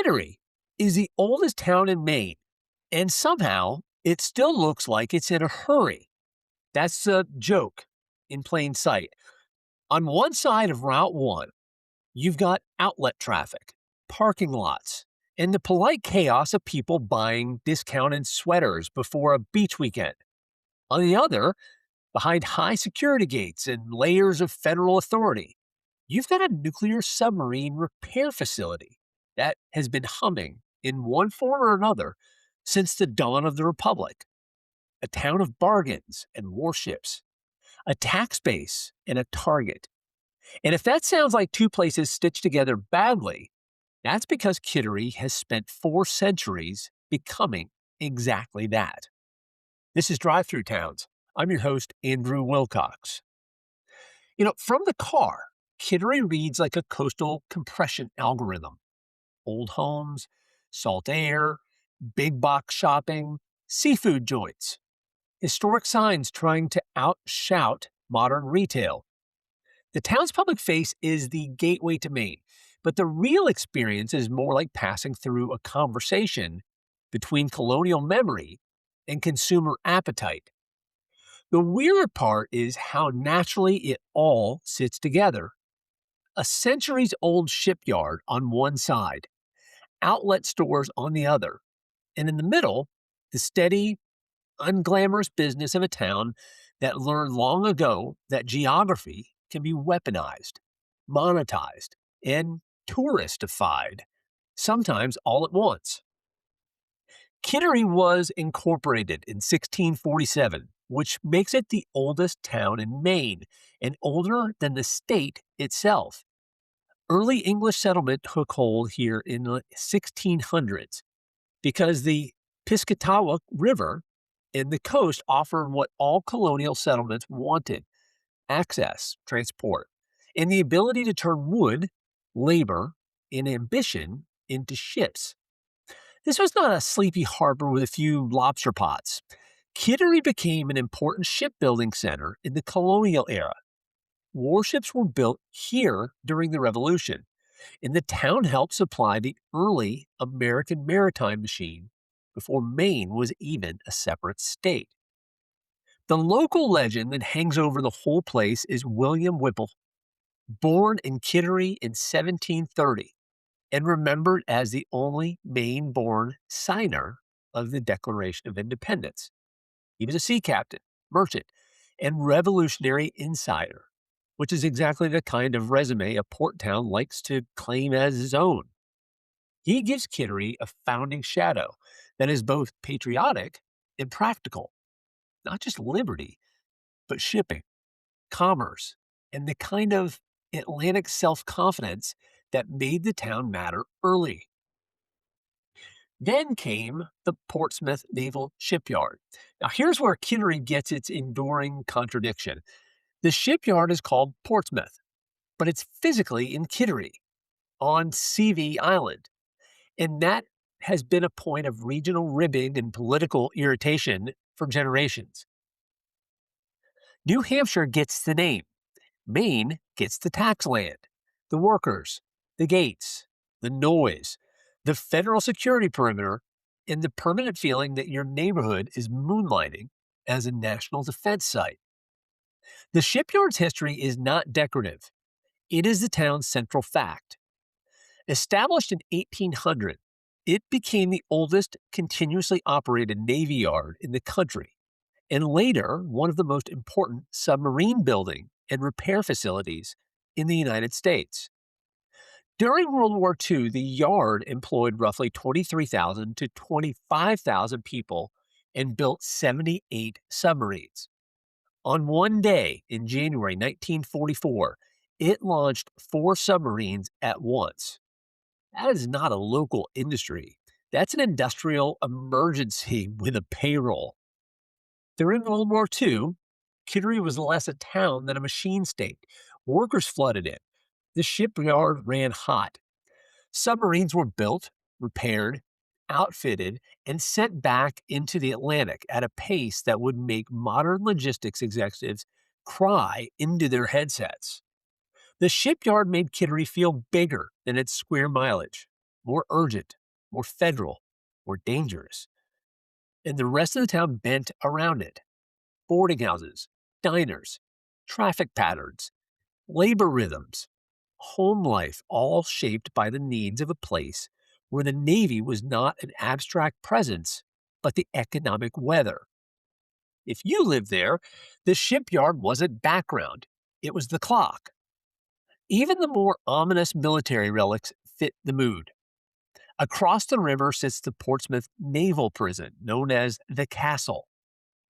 Kittery is the oldest town in Maine, and somehow it still looks like it's in a hurry. That's a joke in plain sight. On one side of Route 1, you've got outlet traffic, parking lots, and the polite chaos of people buying discounted sweaters before a beach weekend. On the other, behind high security gates and layers of federal authority, you've got a nuclear submarine repair facility that has been humming in one form or another since the dawn of the Republic. A town of bargains and warships, a tax base and a target. And if that sounds like two places stitched together badly, that's because Kittery has spent 4 centuries becoming exactly that. This is Drive-Thru Towns. I'm your host, Andrew Wilcox. From the car, Kittery reads like a coastal compression algorithm. Old homes, salt air, big box shopping, seafood joints, historic signs trying to outshout modern retail. The town's public face is the gateway to Maine, but the real experience is more like passing through a conversation between colonial memory and consumer appetite. The weird part is how naturally it all sits together. A centuries-old shipyard on one side, outlet stores on the other, and in the middle, the steady, unglamorous business of a town that learned long ago that geography can be weaponized, monetized, and touristified, sometimes all at once. Kittery was incorporated in 1647, which makes it the oldest town in Maine and older than the state itself. Early English settlement took hold here in the 1600s because the Piscataqua River and the coast offered what all colonial settlements wanted: access, transport, and the ability to turn wood, labor, and ambition into ships. This was not a sleepy harbor with a few lobster pots. Kittery became an important shipbuilding center in the colonial era. Warships were built here during the Revolution, and the town helped supply the early American maritime machine before Maine was even a separate state. The local legend that hangs over the whole place is William Whipple, born in Kittery in 1730 and remembered as the only Maine-born signer of the Declaration of Independence. He was a sea captain, merchant, and revolutionary insider, which is exactly the kind of resume a port town likes to claim as his own. He gives Kittery a founding shadow that is both patriotic and practical. Not just liberty, but shipping, commerce, and the kind of Atlantic self-confidence that made the town matter early. Then came the Portsmouth Naval Shipyard. Now here's where Kittery gets its enduring contradiction. The shipyard is called Portsmouth, but it's physically in Kittery, on CV Island. And that has been a point of regional ribbing and political irritation for generations. New Hampshire gets the name. Maine gets the tax land, the workers, the gates, the noise, the federal security perimeter, and the permanent feeling that your neighborhood is moonlighting as a national defense site. The shipyard's history is not decorative. It is the town's central fact. Established in 1800, it became the oldest continuously operated navy yard in the country, and later one of the most important submarine building and repair facilities in the United States. During World War II, the yard employed roughly 23,000 to 25,000 people and built 78 submarines. On one day in January 1944, it launched 4 submarines at once. That is not a local industry. That's an industrial emergency with a payroll. During World War II, Kittery was less a town than a machine state. Workers flooded in. The shipyard ran hot. Submarines were built, repaired, outfitted, and sent back into the Atlantic at a pace that would make modern logistics executives cry into their headsets. The shipyard made Kittery feel bigger than its square mileage. more urgent, more federal, more dangerous. And the rest of the town bent around it. Boarding houses, diners, traffic patterns, labor rhythms, home life, all shaped by the needs of a place where the Navy was not an abstract presence, but the economic weather. If you lived there, the shipyard wasn't background, it was the clock. Even the more ominous military relics fit the mood. Across the river sits the Portsmouth Naval Prison, known as the Castle,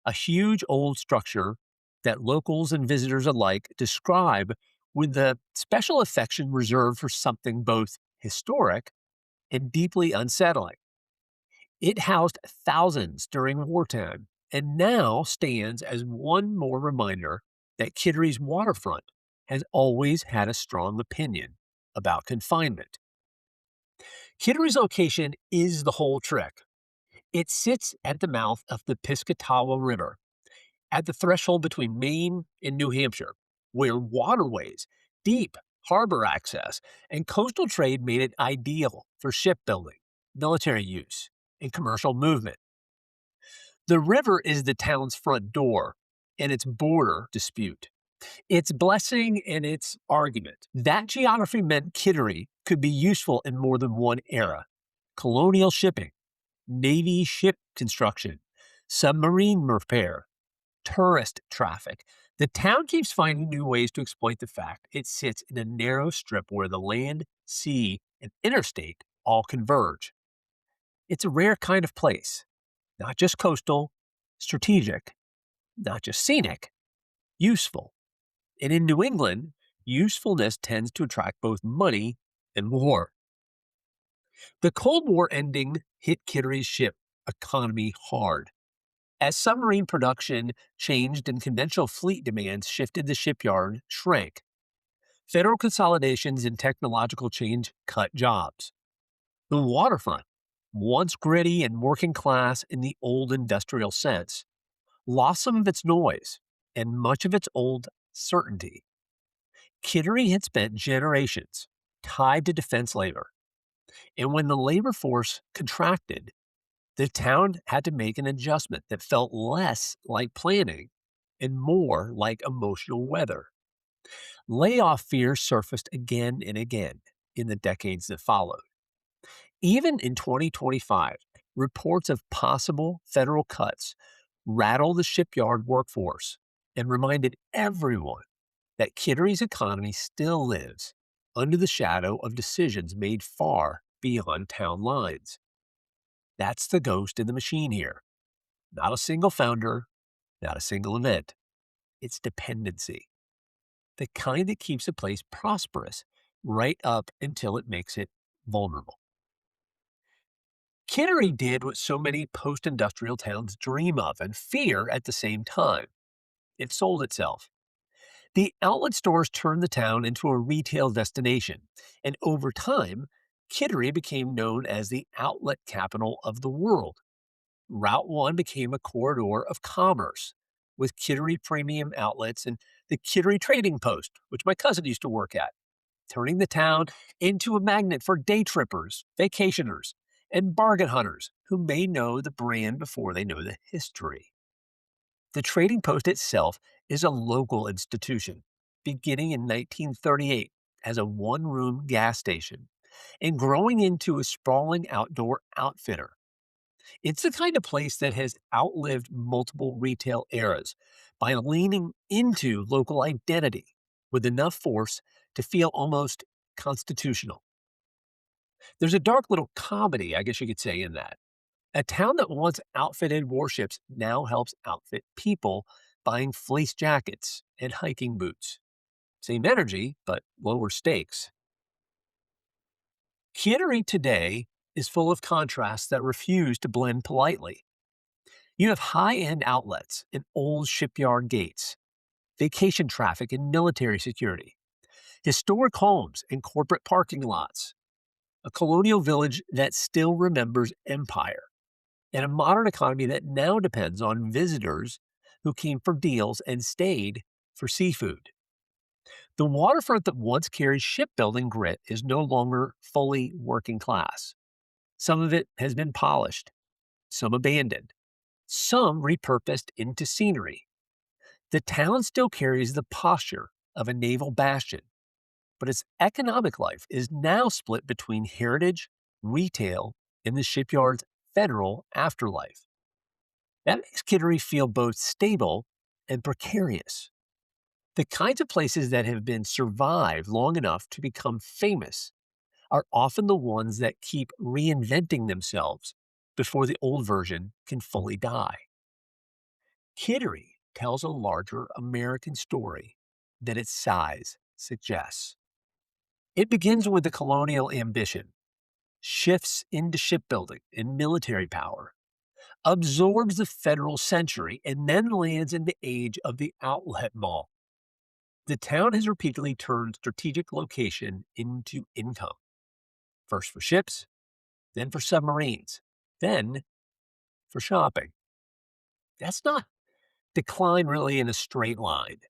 a huge old structure that locals and visitors alike describe with the special affection reserved for something both historic and deeply unsettling. It housed thousands during wartime and now stands as one more reminder that Kittery's waterfront has always had a strong opinion about confinement. Kittery's location is the whole trick. It sits at the mouth of the Piscataqua River, at the threshold between Maine and New Hampshire, where waterways, deep harbor access, and coastal trade made it ideal for shipbuilding, military use, and commercial movement. The river is the town's front door and its border dispute, its blessing and its argument. That geography meant Kittery could be useful in more than one era: colonial shipping, Navy ship construction, submarine repair, tourist traffic. The town keeps finding new ways to exploit the fact it sits in a narrow strip where the land, sea, and interstate all converge. It's a rare kind of place, not just coastal, strategic, not just scenic, useful. And in New England, usefulness tends to attract both money and war. The Cold War ending hit Kittery's ship economy hard. As submarine production changed and conventional fleet demands shifted, the shipyard shrank. Federal consolidations and technological change cut jobs. The waterfront, once gritty and working class in the old industrial sense, lost some of its noise and much of its old certainty. Kittery had spent generations tied to defense labor, and when the labor force contracted, the town had to make an adjustment that felt less like planning and more like emotional weather. Layoff fears surfaced again and again in the decades that followed. Even in 2025, reports of possible federal cuts rattled the shipyard workforce and reminded everyone that Kittery's economy still lives under the shadow of decisions made far beyond town lines. That's the ghost in the machine here. Not a single founder, not a single event. It's dependency. The kind that keeps a place prosperous right up until it makes it vulnerable. Kittery did what so many post-industrial towns dream of and fear at the same time. It sold itself. The outlet stores turned the town into a retail destination, and over time, Kittery became known as the outlet capital of the world. Route 1 became a corridor of commerce, with Kittery Premium Outlets and the Kittery Trading Post, which my cousin used to work at, turning the town into a magnet for day trippers, vacationers, and bargain hunters who may know the brand before they know the history. The Trading Post itself is a local institution, beginning in 1938 as a one-room gas station and growing into a sprawling outdoor outfitter. It's the kind of place that has outlived multiple retail eras by leaning into local identity with enough force to feel almost constitutional. There's a dark little comedy, I guess you could say, in that. A town that once outfitted warships now helps outfit people buying fleece jackets and hiking boots. Same energy, but lower stakes. Kittery today is full of contrasts that refuse to blend politely. You have high-end outlets and old shipyard gates, vacation traffic and military security, historic homes and corporate parking lots, a colonial village that still remembers empire, and a modern economy that now depends on visitors who came for deals and stayed for seafood. The waterfront that once carried shipbuilding grit is no longer fully working class. Some of it has been polished, some abandoned, some repurposed into scenery. The town still carries the posture of a naval bastion, but its economic life is now split between heritage, retail, and the shipyard's federal afterlife. That makes Kittery feel both stable and precarious. The kinds of places that have been survived long enough to become famous are often the ones that keep reinventing themselves before the old version can fully die. Kittery tells a larger American story than its size suggests. It begins with the colonial ambition, shifts into shipbuilding and military power, absorbs the federal century, and then lands in the age of the outlet mall. The town has repeatedly turned strategic location into income, first for ships, then for submarines, then for shopping. That's not decline really in a straight line.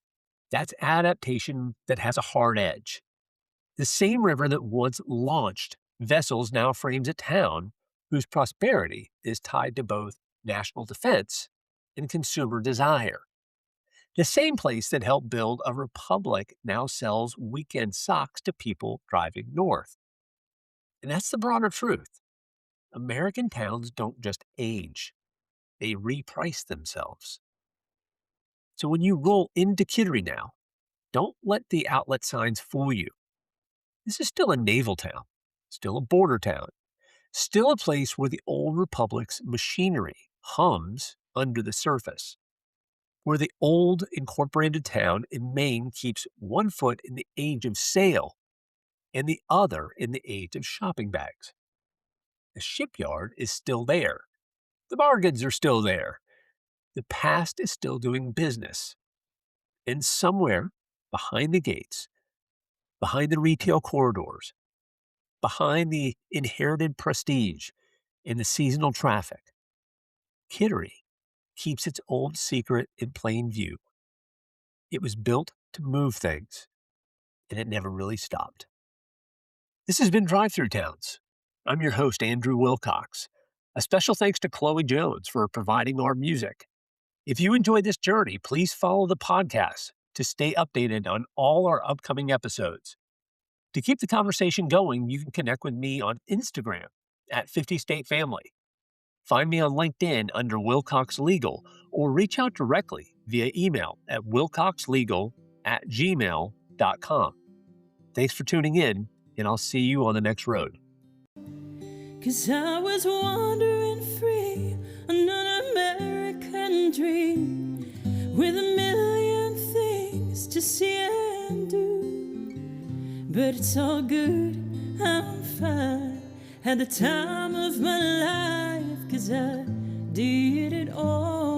That's adaptation that has a hard edge. The same river that once launched vessels now frames a town whose prosperity is tied to both national defense and consumer desire. The same place that helped build a republic now sells weekend socks to people driving north. And that's the broader truth. American towns don't just age, they reprice themselves. So when you roll into Kittery now, don't let the outlet signs fool you. This is still a naval town, still a border town, still a place where the old republic's machinery hums under the surface, where the old incorporated town in Maine keeps one foot in the age of sail and the other in the age of shopping bags. The shipyard is still there. The bargains are still there. The past is still doing business. And somewhere behind the gates, behind the retail corridors, behind the inherited prestige and the seasonal traffic, Kittery keeps its old secret in plain view. It was built to move things, and it never really stopped. This has been Drive-Thru Towns. I'm your host, Andrew Wilcox. A special thanks to Chloe Jones for providing our music. If you enjoyed this journey, please follow the podcast to stay updated on all our upcoming episodes. To keep the conversation going, you can connect with me on Instagram at 50 State Family. Find me on LinkedIn under Wilcox Legal, or reach out directly via email at wilcoxlegal@gmail.com. Thanks for tuning in, and I'll see you on the next road. 'Cause I was wandering free on an American dream, with a million things to see and do. But it's all good, I'm fine. Had the time of my life, 'cause I did it all.